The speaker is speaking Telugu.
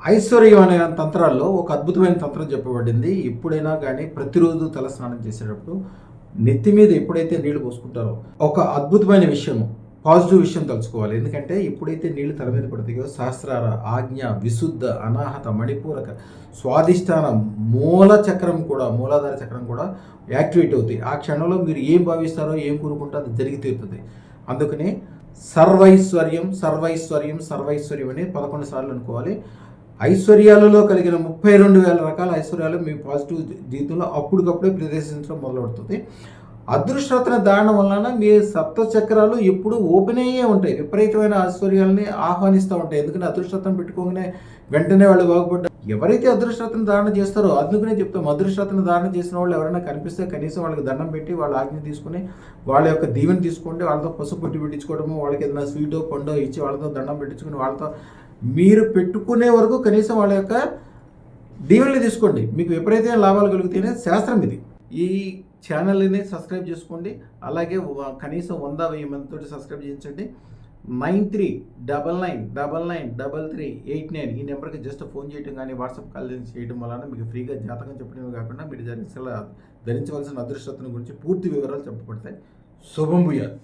ఐశ్వర్యం అనే తంత్రాల్లో ఒక అద్భుతమైన తంత్రం చెప్పబడింది. ఎప్పుడైనా కానీ ప్రతిరోజు తలస్నానం చేసేటప్పుడు నెత్తి మీద ఎప్పుడైతే నీళ్లు పోసుకుంటారో ఒక అద్భుతమైన విషయము, పాజిటివ్ విషయం తలుచుకోవాలి. ఎందుకంటే ఎప్పుడైతే నీళ్లు తల మీద పడతాయో సహస్రార, ఆజ్ఞ, విశుద్ధ, అనాహత, మణిపూరక, స్వాధిష్టాన, మూలాధార చక్రం కూడా యాక్టివేట్ అవుతాయి. ఆ క్షణంలో మీరు ఏం భావిస్తారో, ఏం కోరుకుంటారో అది జరిగి తీరుతుంది. అందుకని సర్వైశ్వర్యం సర్వైశ్వర్యం సర్వైశ్వర్యం అని 11 సార్లు అనుకోవాలి. ఐశ్వర్యాలలో కలిగిన 32,000 రకాల ఐశ్వర్యాలు మీ పాజిటివ్ జీవితంలో అప్పటికప్పుడే ప్రదర్శించడం మొదలవుతుంది. అదృష్టరత్న దానం వలన మీ సప్త చక్రాలు ఎప్పుడు ఓపెన్ అయ్యే ఉంటాయి. విపరీతమైన ఐశ్వర్యాలని ఆహ్వానిస్తూ ఉంటాయి. ఎందుకంటే అదృష్టరత్నం పెట్టుకోగానే వెంటనే వాళ్ళు బాగుపడ్డారు. ఎవరైతే అదృష్టరత్న ధారణ చేస్తారో అందుకనే చెప్తాం, అదృష్టరత్న ధారణ చేసిన వాళ్ళు ఎవరైనా కనిపిస్తే కనీసం వాళ్ళకి దండం పెట్టి వాళ్ళ ఆజ్ఞ తీసుకుని వాళ్ళ యొక్క దీవెన తీసుకోండి. వాళ్ళతో పసుపు పొట్టి పెట్టించుకోవడము, వాళ్ళకి ఏదైనా స్వీటో పండో ఇచ్చి వాళ్ళతో దండం పెట్టించుకుని వాళ్ళతో మీరు పెట్టుకునే వరకు కనీసం వాళ్ళ యొక్క దీవెనలు తీసుకోండి. మీకు విపరీతమైన లాభాలు కలిగితేనే శాస్త్రం ఇది. ఈ ఛానల్ని సబ్స్క్రైబ్ చేసుకోండి. అలాగే కనీసం 100-1000 మందితో సబ్స్క్రైబ్ చేయించండి. 9399993389 ఈ నెంబర్కి జస్ట్ ఫోన్ చేయడం కానీ వాట్సాప్ కాల్ చేయడం వలన మీకు ఫ్రీగా జాతకం చెప్పడమే కాకుండా మీరు ధరించవలసిన అదృష్టత్వం గురించి పూర్తి వివరాలు చెప్పబడతాయి. శుభం భూయాత్.